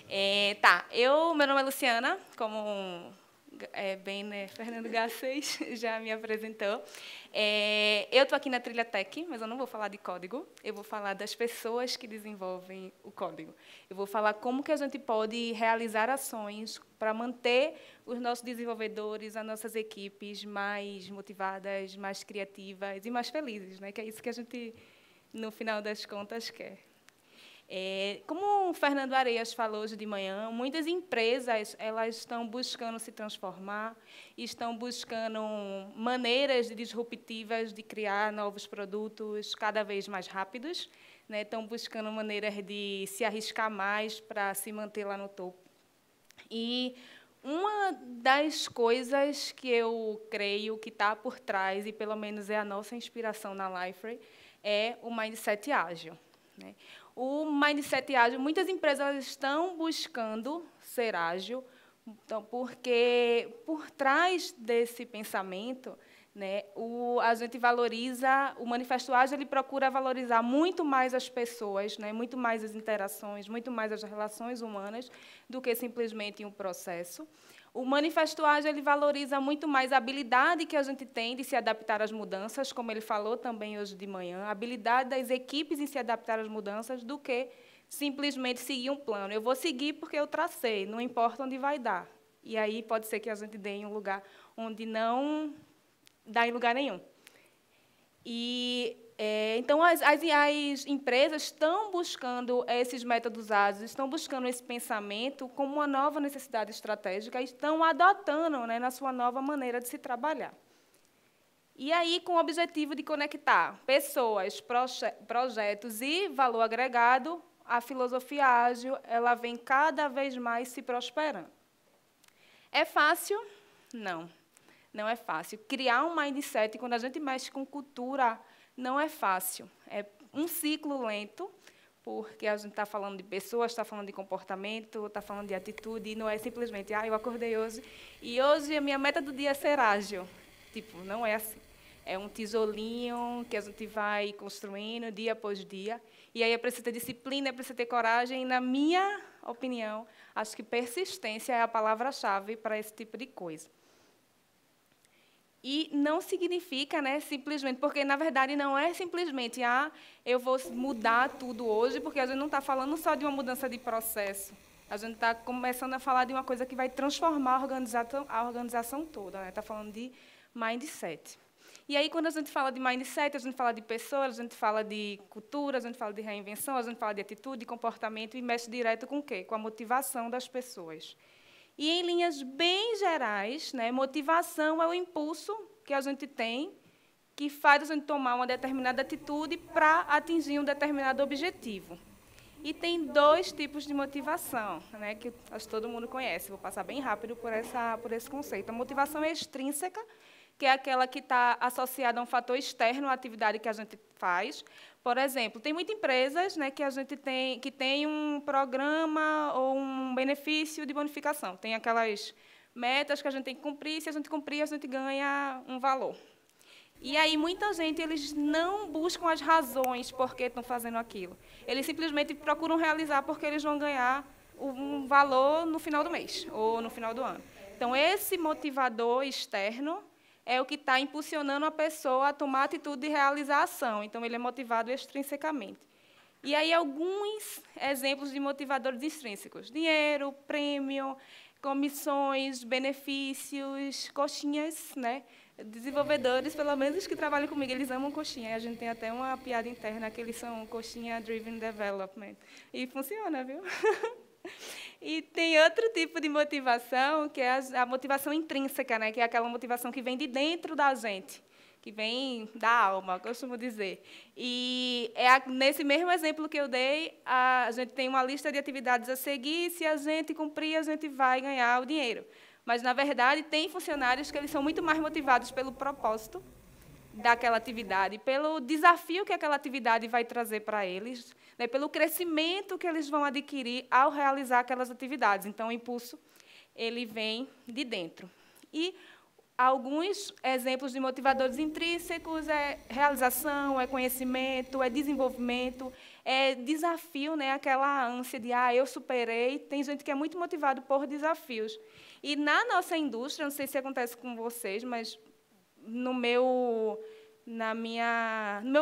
Meu nome é Luciana, como bem, né, Fernando Garcês já me apresentou. Eu estou aqui na Trilha Tech, mas eu não vou falar de código, eu vou falar das pessoas que desenvolvem o código. Eu vou falar como que a gente pode realizar ações para manter os nossos desenvolvedores, as nossas equipes mais motivadas, mais criativas e mais felizes, né? Que é isso que a gente, no final das contas, quer. Como o Fernando Areias falou hoje de manhã, muitas empresas elas estão buscando se transformar, estão buscando maneiras disruptivas de criar novos produtos cada vez mais rápidos, né? Estão buscando maneiras de se arriscar mais para se manter lá no topo. E uma das coisas que eu creio que está por trás, e pelo menos é a nossa inspiração na Liferay, é o mindset ágil, né? O mindset ágil, muitas empresas estão buscando ser ágil, então, porque por trás desse pensamento, né, a gente valoriza, o Manifesto Ágil ele procura valorizar muito mais as pessoas, né, muito mais as interações, muito mais as relações humanas, do que simplesmente um processo. O Manifesto Ágil ele valoriza muito mais a habilidade que a gente tem de se adaptar às mudanças, como ele falou também hoje de manhã, a habilidade das equipes em se adaptar às mudanças, do que simplesmente seguir um plano. Eu vou seguir porque eu tracei, não importa onde vai dar. E aí pode ser que a gente dê em um lugar onde não dá em lugar nenhum. Então, as empresas estão buscando esses métodos ágeis, estão buscando esse pensamento como uma nova necessidade estratégica e estão adotando, né, na sua nova maneira de se trabalhar. E aí, com o objetivo de conectar pessoas, projetos e valor agregado, a filosofia ágil ela vem cada vez mais se prosperando. É fácil? Não. Não é fácil. Criar um mindset, quando a gente mexe com cultura, não é fácil. É um ciclo lento, porque a gente está falando de pessoas, está falando de comportamento, está falando de atitude, e não é simplesmente, eu acordei hoje, e hoje a minha meta do dia é ser ágil. Tipo, não é assim. É um tijolinho que a gente vai construindo dia após dia, e aí é preciso ter disciplina, é preciso ter coragem, e, na minha opinião, acho que persistência é a palavra-chave para esse tipo de coisa. E não significa, né, simplesmente, porque, na verdade, não é simplesmente, eu vou mudar tudo hoje, porque a gente não está falando só de uma mudança de processo. A gente está começando a falar de uma coisa que vai transformar a organização toda, né? Está falando de mindset. E aí, quando a gente fala de mindset, a gente fala de pessoas, a gente fala de cultura, a gente fala de reinvenção, a gente fala de atitude, de comportamento, e mexe direto com o quê? Com a motivação das pessoas. E, em linhas bem gerais, né, motivação é o impulso que a gente tem, que faz a gente tomar uma determinada atitude para atingir um determinado objetivo. E tem dois tipos de motivação, né, que acho que todo mundo conhece. Vou passar bem rápido por esse conceito. A motivação é extrínseca, que é aquela que está associada a um fator externo à atividade que a gente faz. Por exemplo, tem muitas empresas, né, que a gente tem um programa ou um benefício de bonificação. Tem aquelas metas que a gente tem que cumprir, se a gente cumprir, a gente ganha um valor. E aí, muita gente, eles não buscam as razões por que estão fazendo aquilo. Eles simplesmente procuram realizar porque eles vão ganhar um valor no final do mês ou no final do ano. Então, esse motivador externo é o que está impulsionando a pessoa a tomar a atitude de realizar a ação. Então, ele é motivado extrinsecamente. E aí, alguns exemplos de motivadores extrínsecos: dinheiro, prêmio, comissões, benefícios, coxinhas, né? Desenvolvedores, pelo menos os que trabalham comigo, eles amam coxinha. A gente tem até uma piada interna que eles são coxinha driven development. E funciona, viu? E tem outro tipo de motivação, que é a motivação intrínseca, né? Que é aquela motivação que vem de dentro da gente, que vem da alma, costumo dizer. E nesse mesmo exemplo que eu dei, a gente tem uma lista de atividades a seguir, e se a gente cumprir, a gente vai ganhar o dinheiro. Mas, na verdade, tem funcionários que eles são muito mais motivados pelo propósito daquela atividade, pelo desafio que aquela atividade vai trazer para eles, né, pelo crescimento que eles vão adquirir ao realizar aquelas atividades. Então, o impulso ele vem de dentro. E Alguns exemplos de motivadores intrínsecos é realização, é conhecimento, é desenvolvimento, é desafio, né? Aquela ânsia de, eu superei. Tem gente que é muito motivado por desafios. E, na nossa indústria, não sei se acontece com vocês, mas no meu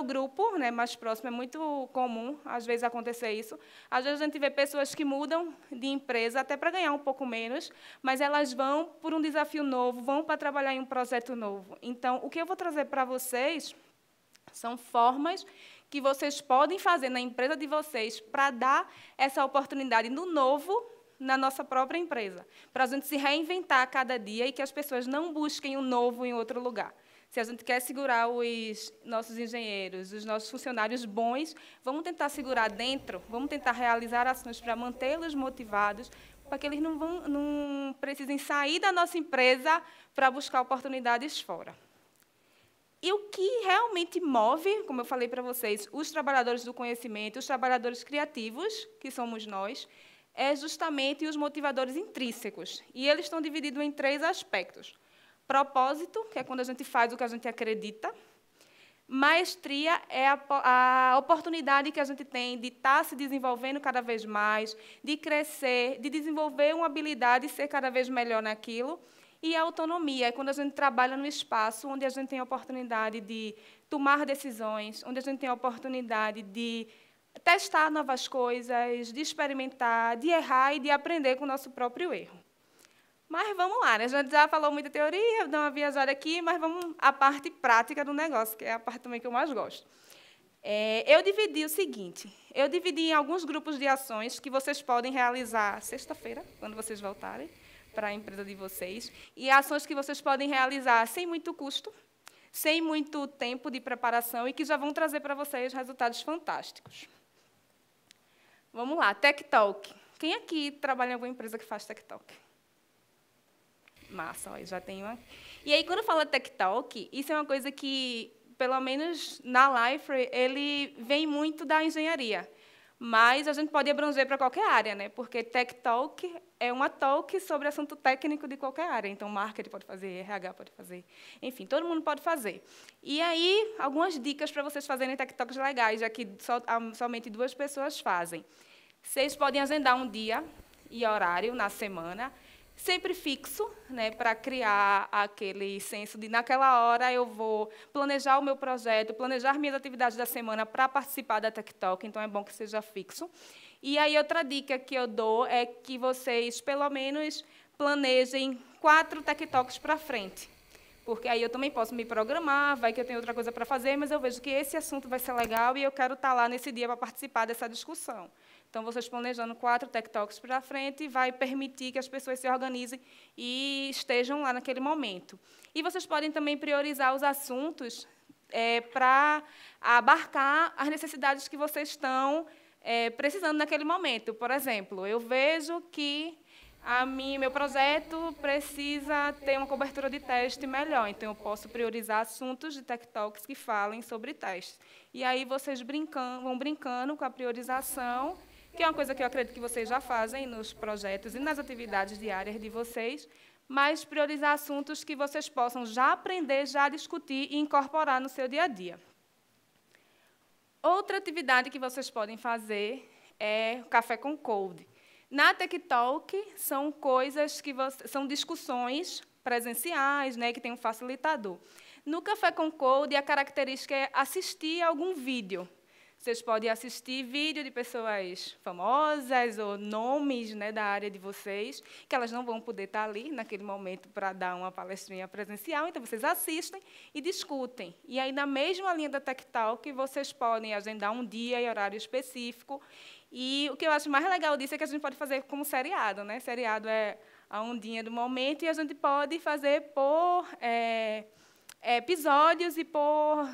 grupo, né, mais próximo, é muito comum, às vezes, acontecer isso. Às vezes, a gente vê pessoas que mudam de empresa até para ganhar um pouco menos, mas elas vão por um desafio novo, vão para trabalhar em um projeto novo. Então, o que eu vou trazer para vocês são formas que vocês podem fazer na empresa de vocês para dar essa oportunidade no novo na nossa própria empresa, para a gente se reinventar a cada dia e que as pessoas não busquem o novo em outro lugar. Se a gente quer segurar os nossos engenheiros, os nossos funcionários bons, vamos tentar segurar dentro, vamos tentar realizar ações para mantê-los motivados, para que eles não precisem sair da nossa empresa para buscar oportunidades fora. E o que realmente move, como eu falei para vocês, os trabalhadores do conhecimento, os trabalhadores criativos, que somos nós, é justamente os motivadores intrínsecos. E eles estão divididos em 3 aspectos. Propósito, que é quando a gente faz o que a gente acredita. Maestria é a oportunidade que a gente tem de estar se desenvolvendo cada vez mais, de crescer, de desenvolver uma habilidade e ser cada vez melhor naquilo. E a autonomia é quando a gente trabalha no espaço onde a gente tem a oportunidade de tomar decisões, onde a gente tem a oportunidade de testar novas coisas, de experimentar, de errar e de aprender com o nosso próprio erro. Mas vamos lá, né? A gente já falou muita teoria, dá uma viajada aqui, mas vamos à parte prática do negócio, que é a parte também que eu mais gosto. Eu dividi o seguinte, eu dividi em alguns grupos de ações que vocês podem realizar sexta-feira, quando vocês voltarem para a empresa de vocês, e ações que vocês podem realizar sem muito custo, sem muito tempo de preparação e que já vão trazer para vocês resultados fantásticos. Vamos lá, Tech Talk. Quem aqui trabalha em alguma empresa que faz Tech Talk? Massa, ó, já tem uma. E aí, quando fala Tech Talk, isso é uma coisa que, pelo menos na Liferay, ele vem muito da engenharia. Mas a gente pode abranger para qualquer área, né? Porque Tech Talk é uma talk sobre assunto técnico de qualquer área. Então, marketing pode fazer, RH pode fazer. Enfim, todo mundo pode fazer. E aí, algumas dicas para vocês fazerem Tech Talks legais, já que somente 2 pessoas fazem. Vocês podem agendar um dia e horário na semana, sempre fixo, né, para criar aquele senso de, naquela hora, eu vou planejar o meu projeto, planejar minhas atividades da semana para participar da Tech Talk, então é bom que seja fixo. E aí, outra dica que eu dou é que vocês, pelo menos, planejem 4 Tech Talks para frente, porque aí eu também posso me programar, vai que eu tenho outra coisa para fazer, mas eu vejo que esse assunto vai ser legal e eu quero estar lá nesse dia para participar dessa discussão. Então, vocês planejando 4 Tech Talks para frente vai permitir que as pessoas se organizem e estejam lá naquele momento. E vocês podem também priorizar os assuntos para abarcar as necessidades que vocês estão precisando naquele momento. Por exemplo, eu vejo que meu projeto precisa ter uma cobertura de teste melhor, então eu posso priorizar assuntos de Tech Talks que falem sobre testes. E aí vocês vão brincando com a priorização, que é uma coisa que eu acredito que vocês já fazem nos projetos e nas atividades diárias de vocês, mas priorizar assuntos que vocês possam já aprender, já discutir e incorporar no seu dia a dia. Outra atividade que vocês podem fazer é o Café com Code. Na Tech Talk, são coisas que são discussões presenciais, né, que tem um facilitador. No Café com Code, a característica é assistir a algum vídeo. Vocês podem assistir vídeo de pessoas famosas ou nomes, né, da área de vocês, que elas não vão poder estar ali naquele momento para dar uma palestrinha presencial, então vocês assistem e discutem. E aí, na mesma linha da Tech Talk, vocês podem agendar um dia e horário específico. E o que eu acho mais legal disso é que a gente pode fazer como seriado, né? Seriado é a ondinha do momento e a gente pode fazer por episódios e por...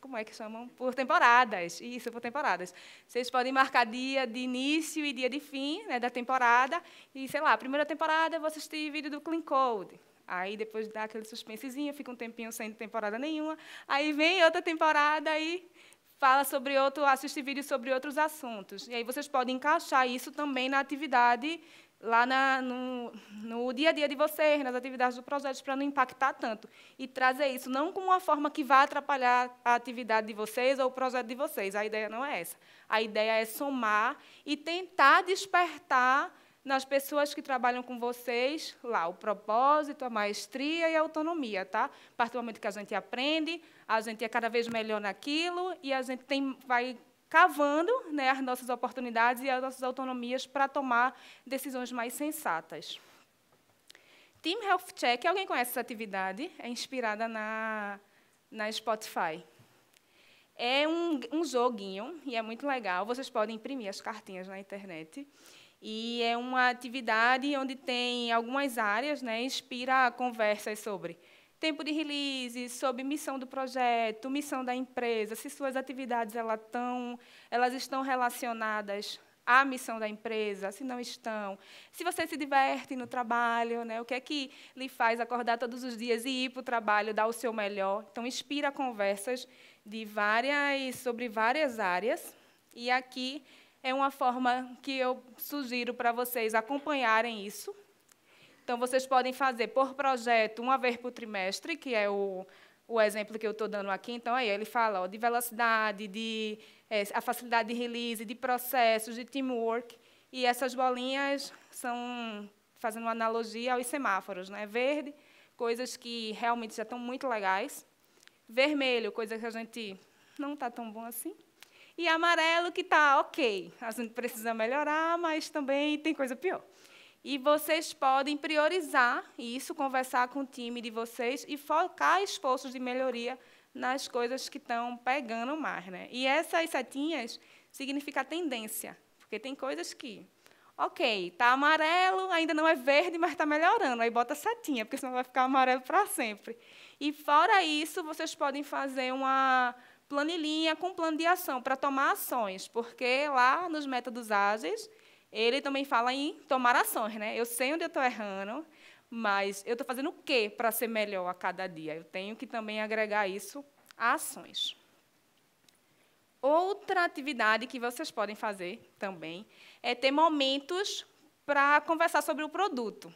como é que chamam? Por temporadas. Isso, por temporadas. Vocês podem marcar dia de início e dia de fim, né, da temporada. E, sei lá, a primeira temporada eu vou assistir vídeo do Clean Code. Aí, depois dá aquele suspensezinho, fica um tempinho sem temporada nenhuma. Aí vem outra temporada e fala sobre assiste vídeos sobre outros assuntos. E aí vocês podem encaixar isso também na atividade lá no dia a dia de vocês, nas atividades do projeto, para não impactar tanto. E trazer isso não como uma forma que vá atrapalhar a atividade de vocês ou o projeto de vocês. A ideia não é essa. A ideia é somar e tentar despertar nas pessoas que trabalham com vocês lá o propósito, a maestria e a autonomia. Tá? A partir do momento que a gente aprende, a gente é cada vez melhor naquilo e a gente vai cavando, né, as nossas oportunidades e as nossas autonomias para tomar decisões mais sensatas. Team Health Check, alguém conhece essa atividade? É inspirada na Spotify. É um joguinho, e é muito legal. Vocês podem imprimir as cartinhas na internet. E é uma atividade onde tem algumas áreas, né, inspira conversas sobre tempo de release, sobre missão do projeto, missão da empresa, se suas atividades elas estão relacionadas à missão da empresa, se não estão, se você se diverte no trabalho, né, o que é que lhe faz acordar todos os dias e ir para o trabalho, dar o seu melhor. Então, inspira conversas sobre várias áreas. E aqui é uma forma que eu sugiro para vocês acompanharem isso. Então, vocês podem fazer por projeto uma vez por trimestre, que é o exemplo que eu estou dando aqui. Então, aí ele fala de velocidade, a facilidade de release, de processos, de teamwork. E essas bolinhas são, fazendo uma analogia aos semáforos. Né? Verde, coisas que realmente já estão muito legais. Vermelho, coisa que a gente não está tão bom assim. E amarelo, que está ok. A gente precisa melhorar, mas também tem coisa pior. E vocês podem priorizar isso, conversar com o time de vocês e focar esforços de melhoria nas coisas que estão pegando mais. Né? E essas setinhas significam tendência, porque tem coisas que, ok, está amarelo, ainda não é verde, mas está melhorando. Aí bota setinha, porque senão vai ficar amarelo para sempre. E, fora isso, vocês podem fazer uma planilhinha com plano de ação para tomar ações, porque lá nos métodos ágeis, ele também fala em tomar ações. Né? Eu sei onde eu estou errando, mas eu estou fazendo o quê para ser melhor a cada dia? Eu tenho que também agregar isso a ações. Outra atividade que vocês podem fazer também é ter momentos para conversar sobre o produto.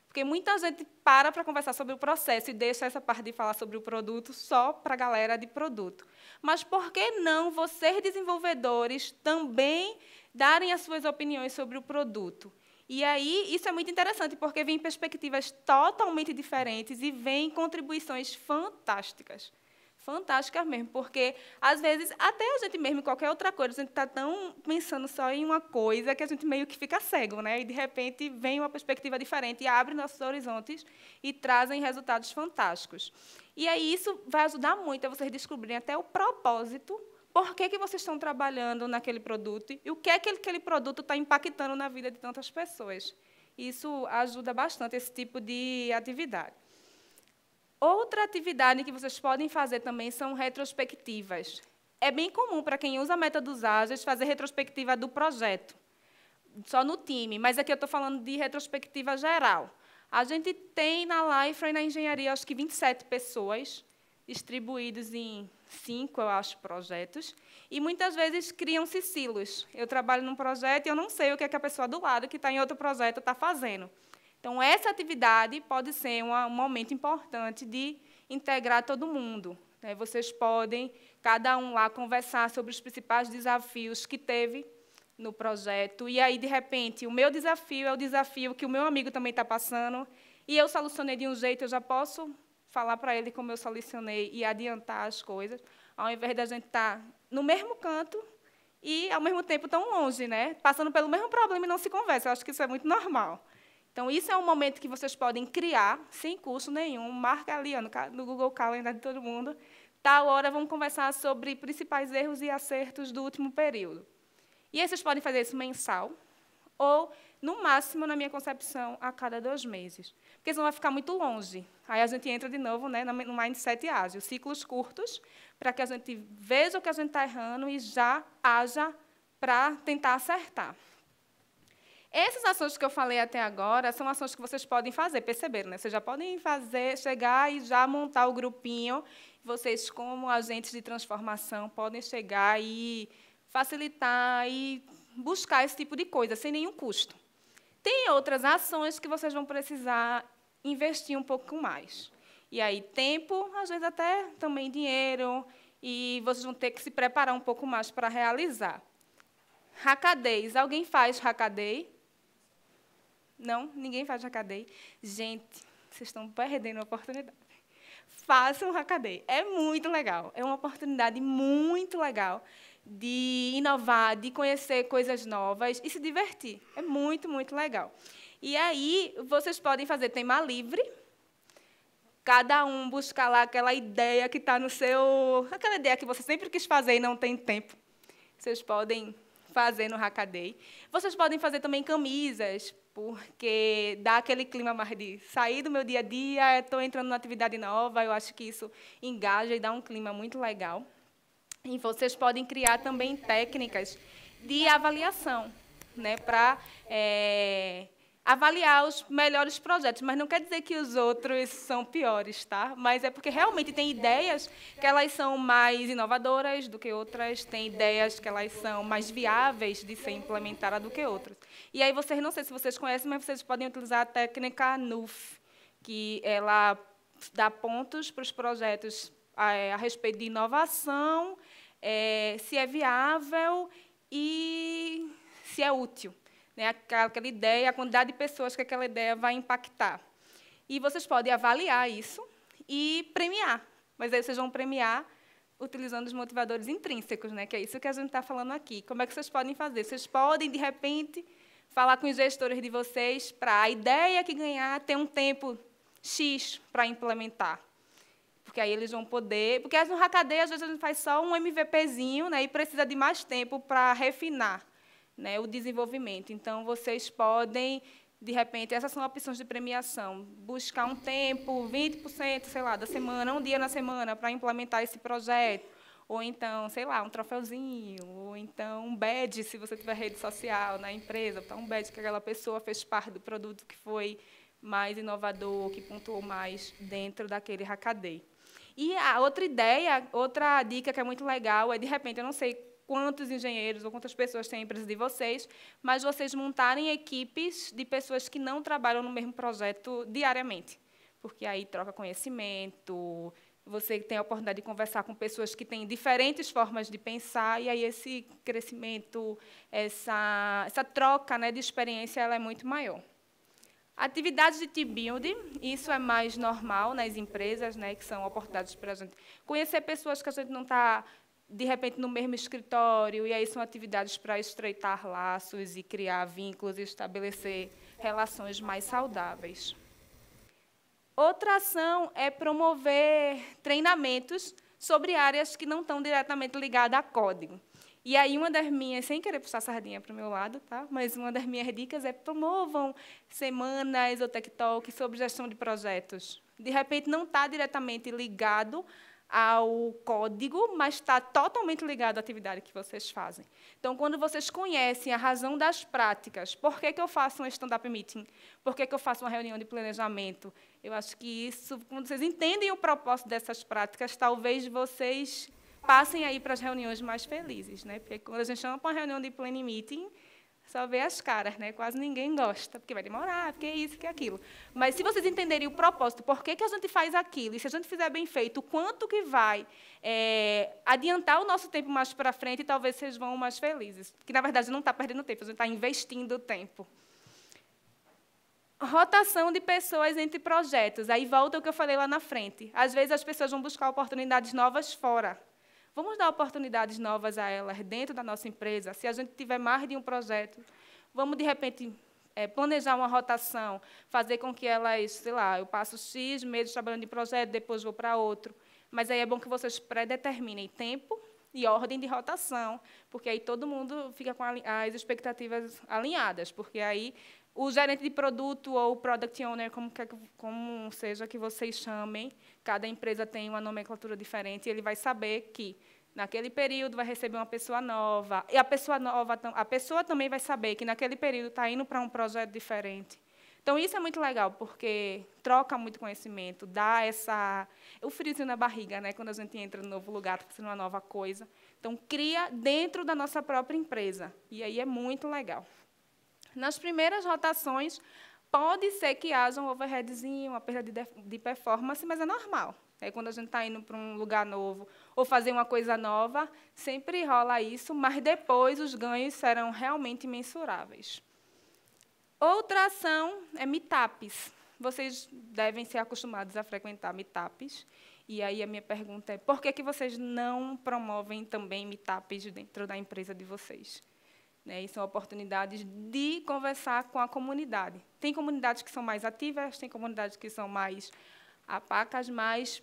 Porque muita gente para conversar sobre o processo e deixa essa parte de falar sobre o produto só para a galera de produto. Mas por que não vocês, desenvolvedores, também darem as suas opiniões sobre o produto? E aí, isso é muito interessante, porque vem perspectivas totalmente diferentes e vem contribuições fantásticas. Fantásticas mesmo, porque, às vezes, até a gente mesmo, qualquer outra coisa, a gente está tão pensando só em uma coisa que a gente meio que fica cego, né? E, de repente, vem uma perspectiva diferente e abre nossos horizontes e trazem resultados fantásticos. E aí, isso vai ajudar muito a vocês descobrirem até o propósito, por que vocês estão trabalhando naquele produto e o que é que aquele produto está impactando na vida de tantas pessoas. Isso ajuda bastante esse tipo de atividade. Outra atividade que vocês podem fazer também são retrospectivas. É bem comum para quem usa métodos ágeis fazer retrospectiva do projeto, só no time, mas aqui eu estou falando de retrospectiva geral. A gente tem na Liferay, na engenharia, acho que 27 pessoas, distribuídas em 5, eu acho, projetos, e muitas vezes criam-se silos. Eu trabalho num projeto e eu não sei o que é que a pessoa do lado, que está em outro projeto, está fazendo. Então, essa atividade pode ser um momento importante de integrar todo mundo. Né? Vocês podem, cada um lá, conversar sobre os principais desafios que teve no projeto. E aí, de repente, o meu desafio é o desafio que o meu amigo também está passando, e eu solucionei de um jeito, eu já posso falar para ele como eu solucionei e adiantar as coisas, ao invés da gente estar no mesmo canto e, ao mesmo tempo, tão longe, né? Passando pelo mesmo problema e não se conversa. Eu acho que isso é muito normal. Então, isso é um momento que vocês podem criar, sem custo nenhum, marca ali no Google Calendar de todo mundo, tal hora vamos conversar sobre principais erros e acertos do último período. E aí vocês podem fazer isso mensal, ou, no máximo, na minha concepção, a cada 2 meses. Porque senão vai ficar muito longe. Aí a gente entra de novo, né, no mindset ágil, ciclos curtos, para que a gente veja o que a gente está errando e já haja para tentar acertar. Essas ações que eu falei até agora são ações que vocês podem fazer, perceberam, né? Vocês já podem fazer, chegar e já montar o grupinho. Vocês, como agentes de transformação, podem chegar e facilitar e buscar esse tipo de coisa, sem nenhum custo. Tem outras ações que vocês vão precisar investir um pouco mais. E aí, tempo, às vezes até também dinheiro, e vocês vão ter que se preparar um pouco mais para realizar. Hackadays. Alguém faz hackaday? Não? Ninguém faz hackaday? Gente, vocês estão perdendo a oportunidade. Façam um hackaday. É muito legal. É uma oportunidade muito legal de inovar, de conhecer coisas novas e se divertir. É muito, muito legal. E aí, vocês podem fazer tema livre, cada um buscar lá aquela ideia que está no seu... Aquela ideia que você sempre quis fazer e não tem tempo. Vocês podem fazer no Hackaday. Vocês podem fazer também camisas, porque dá aquele clima mais de sair do meu dia a dia, estou entrando numa atividade nova, eu acho que isso engaja e dá um clima muito legal. E vocês podem criar também técnicas de avaliação, né, para avaliar os melhores projetos. Mas não quer dizer que os outros são piores, tá? Mas é porque realmente tem ideias que elas são mais inovadoras do que outras, tem ideias que elas são mais viáveis de ser implementadas do que outras. E aí, vocês, não sei se vocês conhecem, mas vocês podem utilizar a técnica NUF, que ela dá pontos para os projetos a respeito de inovação, se é viável e se é útil, né? Aquela ideia, a quantidade de pessoas que aquela ideia vai impactar. E vocês podem avaliar isso e premiar, mas aí vocês vão premiar utilizando os motivadores intrínsecos, né? Que é isso que a gente está falando aqui. Como é que vocês podem fazer? Vocês podem, de repente, falar com os gestores de vocês para a ideia que ganhar ter um tempo X para implementar. Porque aí eles vão poder... Porque no Hackaday, às vezes, a gente faz só um MVPzinho, né, e precisa de mais tempo para refinar, né, o desenvolvimento. Então, vocês podem, de repente, essas são opções de premiação, buscar um tempo, 20%, sei lá, da semana, um dia na semana, para implementar esse projeto. Ou então, sei lá, um troféuzinho, ou então um badge, se você tiver rede social na empresa, então um badge que aquela pessoa fez parte do produto que foi mais inovador, que pontuou mais dentro daquele Hackaday. E a outra ideia, outra dica que é muito legal é, de repente, eu não sei quantos engenheiros ou quantas pessoas têm a empresa de vocês, mas vocês montarem equipes de pessoas que não trabalham no mesmo projeto diariamente, porque aí troca conhecimento, você tem a oportunidade de conversar com pessoas que têm diferentes formas de pensar, e aí esse crescimento, essa troca, né, de experiência, ela é muito maior. Atividades de team building, isso é mais normal nas empresas, né, que são oportunidades para a gente conhecer pessoas que a gente não está, de repente, no mesmo escritório, e aí são atividades para estreitar laços e criar vínculos e estabelecer relações mais saudáveis. Outra ação é promover treinamentos sobre áreas que não estão diretamente ligadas a código. E aí, uma das minhas, sem querer puxar a sardinha para o meu lado, tá? Mas uma das minhas dicas é promovam semanas ou tech talk sobre gestão de projetos. De repente, não está diretamente ligado ao código, mas está totalmente ligado à atividade que vocês fazem. Então, quando vocês conhecem a razão das práticas, por que eu faço um stand-up meeting, por que eu faço uma reunião de planejamento, eu acho que isso, quando vocês entendem o propósito dessas práticas, talvez vocês passem aí para as reuniões mais felizes, né? Porque quando a gente chama para uma reunião de planning meeting, só vê as caras, né? Quase ninguém gosta, porque vai demorar, porque é isso, que é aquilo. Mas se vocês entenderem o propósito, por que a gente faz aquilo, e se a gente fizer bem feito, o quanto que vai adiantar o nosso tempo mais para frente, talvez vocês vão mais felizes. Que, na verdade, não está perdendo tempo, a gente está investindo tempo. Rotação de pessoas entre projetos. Aí volta o que eu falei lá na frente. Às vezes, as pessoas vão buscar oportunidades novas fora. Vamos dar oportunidades novas a elas dentro da nossa empresa. Se a gente tiver mais de um projeto, vamos, de repente, planejar uma rotação, fazer com que elas, sei lá, eu passo X meses trabalhando em projeto, depois vou para outro. Mas aí é bom que vocês predeterminem tempo e ordem de rotação, porque aí todo mundo fica com as expectativas alinhadas, porque aí o gerente de produto ou o product owner, como seja que vocês chamem, cada empresa tem uma nomenclatura diferente, e ele vai saber que, naquele período, vai receber uma pessoa nova, e a pessoa também vai saber que, naquele período, está indo para um projeto diferente. Então, isso é muito legal, porque troca muito conhecimento, dá o friozinho na barriga, né, quando a gente entra no novo lugar, está fazendo uma nova coisa. Então, cria dentro da nossa própria empresa, e aí é muito legal. Nas primeiras rotações, pode ser que haja um overheadzinho, uma perda de performance, mas é normal. Quando a gente está indo para um lugar novo ou fazer uma coisa nova, sempre rola isso, mas depois os ganhos serão realmente mensuráveis. Outra ação é meetups. Vocês devem ser acostumados a frequentar meetups. E aí a minha pergunta é, por que vocês não promovem também meetups dentro da empresa de vocês? E são oportunidades de conversar com a comunidade. Tem comunidades que são mais ativas, tem comunidades que são mais apacas, mas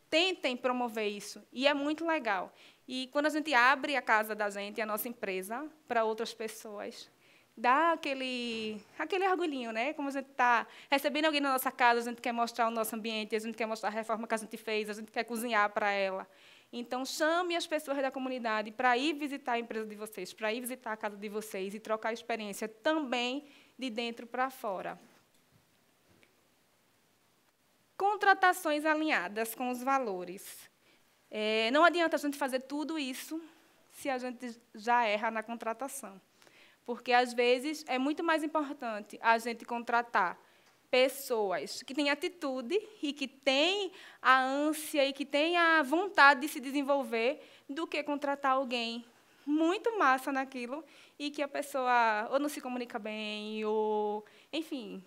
tentem promover isso. E é muito legal. E quando a gente abre a casa da gente, a nossa empresa, para outras pessoas, dá aquele orgulhinho, né? Como a gente está recebendo alguém na nossa casa, a gente quer mostrar o nosso ambiente, a gente quer mostrar a reforma que a gente fez, a gente quer cozinhar para ela. Então, chame as pessoas da comunidade para ir visitar a empresa de vocês, para ir visitar a casa de vocês e trocar experiência também de dentro para fora. Contratações alinhadas com os valores. Não adianta a gente fazer tudo isso se a gente já erra na contratação. Porque, às vezes, é muito mais importante a gente contratar pessoas que têm atitude e que têm a ânsia e que têm a vontade de se desenvolver do que contratar alguém muito massa naquilo e que a pessoa ou não se comunica bem, ou, enfim,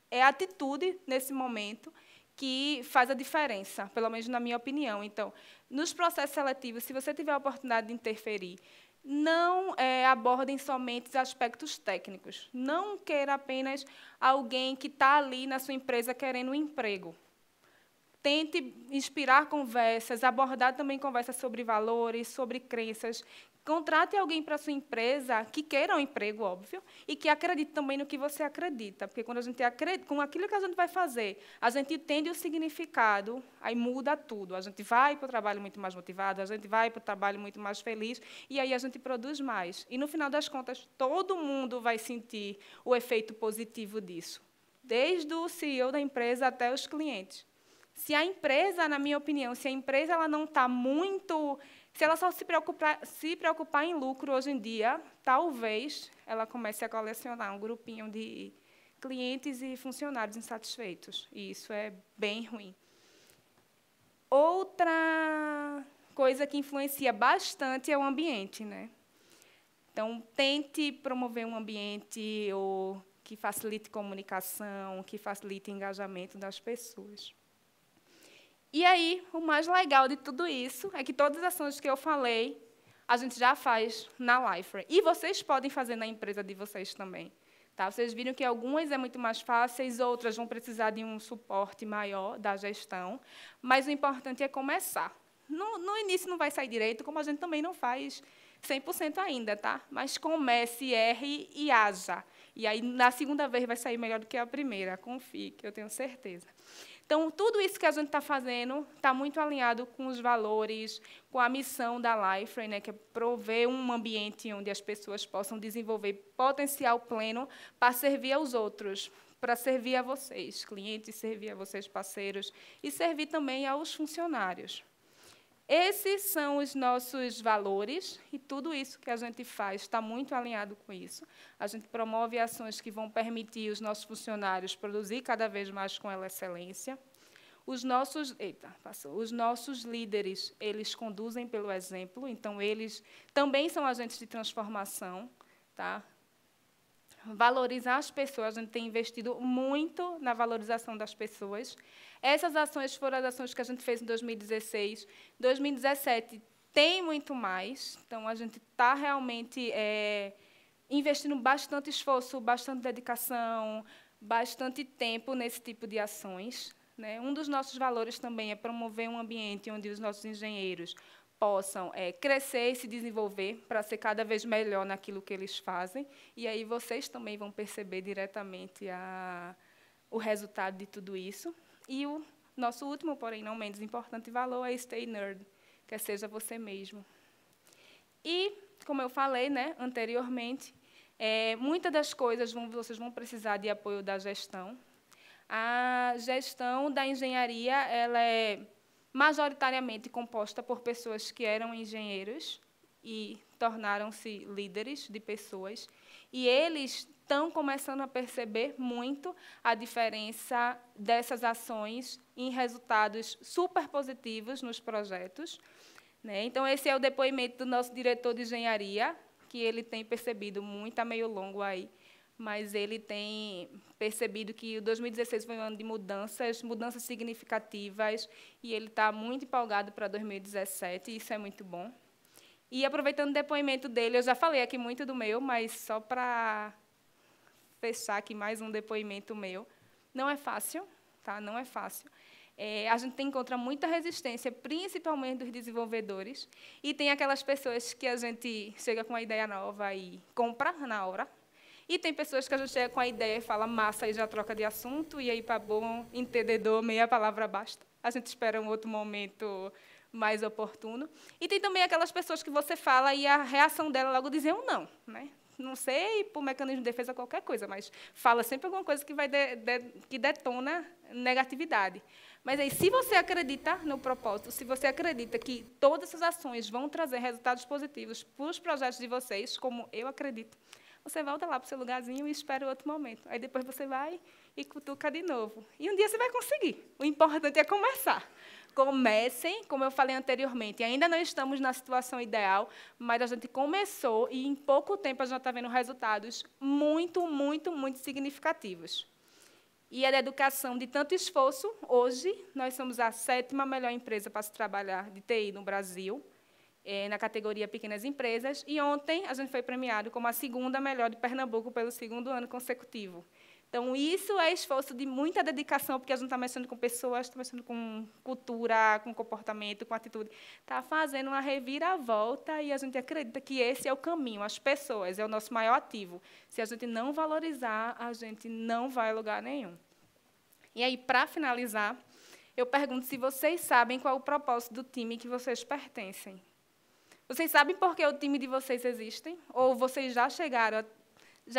é a atitude nesse momento que faz a diferença, pelo menos na minha opinião. Então, nos processos seletivos, se você tiver a oportunidade de interferir, não abordem somente os aspectos técnicos. Não queira apenas alguém que está ali na sua empresa querendo um emprego. Tente inspirar conversas, abordar também conversas sobre valores, sobre crenças. Contrate alguém para a sua empresa que queira um emprego, óbvio, e que acredite também no que você acredita. Porque quando a gente acredita, com aquilo que a gente vai fazer, a gente entende o significado, aí muda tudo. A gente vai para o trabalho muito mais motivado, a gente vai para o trabalho muito mais feliz, e aí a gente produz mais. E, no final das contas, todo mundo vai sentir o efeito positivo disso, desde o CEO da empresa até os clientes. Se a empresa, na minha opinião, se a empresa ela não está muito... Se ela só se preocupar em lucro hoje em dia, talvez ela comece a colecionar um grupinho de clientes e funcionários insatisfeitos. E isso é bem ruim. Outra coisa que influencia bastante é o ambiente, né? Então, tente promover um ambiente que facilite comunicação, que facilite engajamento das pessoas. E aí, o mais legal de tudo isso é que todas as ações que eu falei, a gente já faz na Liferay. E vocês podem fazer na empresa de vocês também. Tá? Vocês viram que algumas é muito mais fáceis, outras vão precisar de um suporte maior da gestão, mas o importante é começar. No início não vai sair direito, como a gente também não faz 100% ainda, tá? Mas comece, erre e haja. E aí, na segunda vez, vai sair melhor do que a primeira, confie, que eu tenho certeza. Então, tudo isso que a gente está fazendo está muito alinhado com os valores, com a missão da Liferay, né, que é prover um ambiente onde as pessoas possam desenvolver potencial pleno para servir aos outros, para servir a vocês, clientes, servir a vocês, parceiros, e servir também aos funcionários. Esses são os nossos valores, e tudo isso que a gente faz está muito alinhado com isso. A gente promove ações que vão permitir os nossos funcionários produzir cada vez mais com excelência. Os nossos líderes, eles conduzem pelo exemplo, então, eles também são agentes de transformação. Tá? Valorizar as pessoas, a gente tem investido muito na valorização das pessoas. Essas ações foram as ações que a gente fez em 2016. 2017 tem muito mais, então a gente está realmente investindo bastante esforço, bastante dedicação, bastante tempo nesse tipo de ações. Né? Um dos nossos valores também é promover um ambiente onde os nossos engenheiros possam crescer e se desenvolver para ser cada vez melhor naquilo que eles fazem. E aí vocês também vão perceber diretamente o resultado de tudo isso. E o nosso último, porém não menos importante valor é Stay Nerd, que seja você mesmo. E, como eu falei, né, anteriormente, muitas das coisas vocês vão precisar de apoio da gestão. A gestão da engenharia ela é majoritariamente composta por pessoas que eram engenheiros e tornaram-se líderes de pessoas. E eles estão começando a perceber muito a diferença dessas ações em resultados super positivos nos projetos, né? Então, esse é o depoimento do nosso diretor de engenharia, que ele tem percebido muito, está meio longo aí, mas ele tem percebido que o 2016 foi um ano de mudanças significativas, e ele está muito empolgado para 2017, e isso é muito bom. E, aproveitando o depoimento dele, eu já falei aqui muito do meu, mas só para fechar aqui mais um depoimento meu. Não é fácil, tá? Não é fácil. A gente encontra muita resistência, principalmente dos desenvolvedores, e tem aquelas pessoas que a gente chega com uma ideia nova e compra na hora, e tem pessoas que a gente chega com a ideia e fala massa e já troca de assunto, e aí, para bom entendedor, meia palavra basta. A gente espera um outro momento mais oportuno. E tem também aquelas pessoas que você fala e a reação dela logo dizer um não, né? Não sei, por mecanismo de defesa, qualquer coisa, mas fala sempre alguma coisa que que detona negatividade. Mas aí, se você acredita no propósito, se você acredita que todas essas ações vão trazer resultados positivos para os projetos de vocês, como eu acredito, você volta lá para o seu lugarzinho e espera outro momento. Aí depois você vai e cutuca de novo. E um dia você vai conseguir. O importante é começar. Comecem, como eu falei anteriormente, ainda não estamos na situação ideal, mas a gente começou e, em pouco tempo, a gente já está vendo resultados muito, muito, muito significativos. E é da educação de tanto esforço. Hoje, nós somos a 7ª melhor empresa para se trabalhar de TI no Brasil, na categoria Pequenas Empresas, e ontem a gente foi premiado como a 2ª melhor de Pernambuco pelo 2º ano consecutivo. Então, isso é esforço de muita dedicação, porque a gente está mexendo com pessoas, está mexendo com cultura, com comportamento, com atitude. Está fazendo uma reviravolta e a gente acredita que esse é o caminho. As pessoas é o nosso maior ativo. Se a gente não valorizar, a gente não vai a lugar nenhum. E aí, para finalizar, eu pergunto se vocês sabem qual é o propósito do time que vocês pertencem. Vocês sabem por que o time de vocês existe? Ou vocês já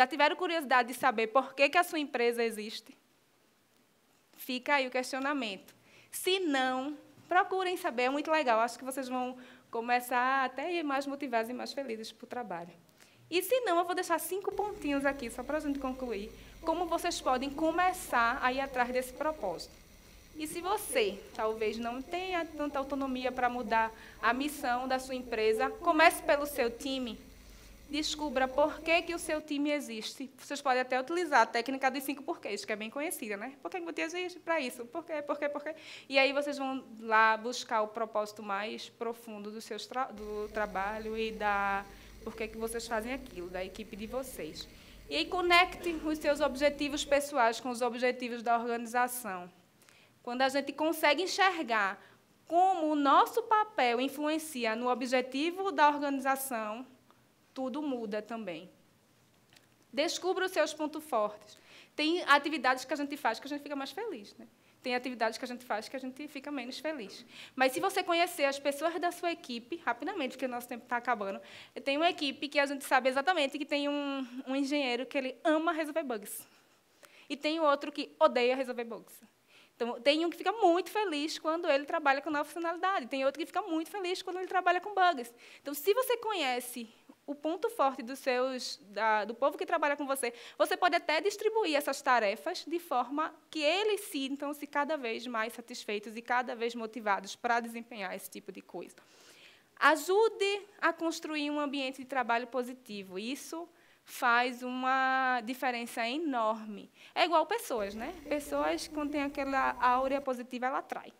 tiveram curiosidade de saber por que a sua empresa existe? Fica aí o questionamento. Se não, procurem saber, é muito legal. Acho que vocês vão começar até a ir mais motivados e mais felizes para o trabalho. E, se não, eu vou deixar 5 pontinhos aqui, só para a gente concluir, como vocês podem começar a ir atrás desse propósito. E se você, talvez, não tenha tanta autonomia para mudar a missão da sua empresa, comece pelo seu time. Descubra por que o seu time existe. Vocês podem até utilizar a técnica dos 5 porquês, que é bem conhecida, né? Por que você existe? Para isso. Por quê? Por quê? Por quê? E aí vocês vão lá buscar o propósito mais profundo do trabalho e por que vocês fazem aquilo, da equipe de vocês. E aí conecte os seus objetivos pessoais com os objetivos da organização. Quando a gente consegue enxergar como o nosso papel influencia no objetivo da organização, tudo muda também. Descubra os seus pontos fortes. Tem atividades que a gente faz que a gente fica mais feliz, né? Tem atividades que a gente faz que a gente fica menos feliz. Mas, se você conhecer as pessoas da sua equipe, rapidamente, porque o nosso tempo está acabando, tem uma equipe que a gente sabe exatamente que tem um engenheiro que ele ama resolver bugs. E tem outro que odeia resolver bugs. Então, tem um que fica muito feliz quando ele trabalha com nova funcionalidade. Tem outro que fica muito feliz quando ele trabalha com bugs. Então, se você conhece o ponto forte do povo que trabalha com você, você pode até distribuir essas tarefas de forma que eles sintam-se cada vez mais satisfeitos e cada vez motivados para desempenhar esse tipo de coisa. Ajude a construir um ambiente de trabalho positivo. Isso faz uma diferença enorme. É igual pessoas, né? Pessoas, quando tem aquela áurea positiva, ela atrai.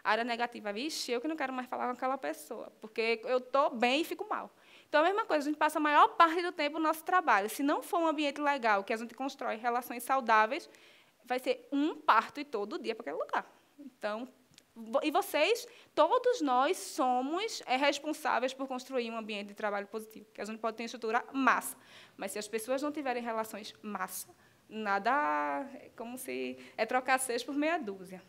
A área negativa, vixe, eu que não quero mais falar com aquela pessoa, porque eu estou bem e fico mal. Então, a mesma coisa, a gente passa a maior parte do tempo no nosso trabalho. Se não for um ambiente legal, que a gente constrói relações saudáveis, vai ser um parto e todo dia para aquele lugar. Então, e vocês, todos nós somos responsáveis por construir um ambiente de trabalho positivo, que a gente pode ter estrutura massa, mas se as pessoas não tiverem relações massa, nada é como se trocar 6 por meia dúzia.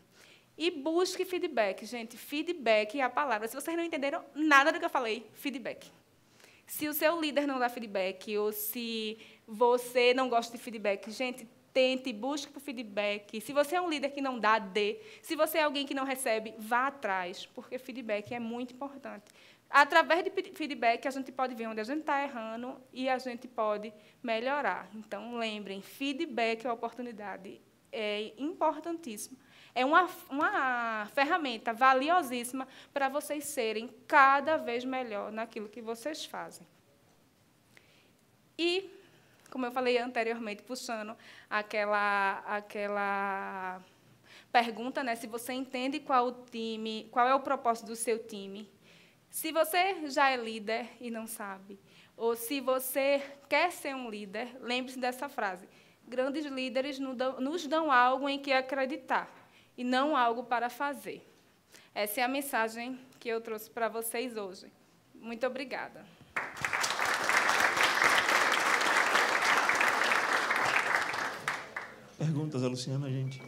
E busque feedback, gente. Feedback é a palavra. Se vocês não entenderam nada do que eu falei, feedback. Se o seu líder não dá feedback, ou se você não gosta de feedback, gente, tente, busque por feedback. Se você é um líder que não dá, dê. Se você é alguém que não recebe, vá atrás, porque feedback é muito importante. através de feedback, a gente pode ver onde a gente está errando e a gente pode melhorar. Então, lembrem, feedback é uma oportunidade, é importantíssimo. É uma ferramenta valiosíssima para vocês serem cada vez melhor naquilo que vocês fazem. E, como eu falei anteriormente, puxando aquela pergunta, né, se você entende qual é o propósito do seu time. Se você já é líder e não sabe, ou se você quer ser um líder, lembre-se dessa frase. Grandes líderes nos dão algo em que acreditar, e não algo para fazer. Essa é a mensagem que eu trouxe para vocês hoje. Muito obrigada. Perguntas, a Luciana, gente?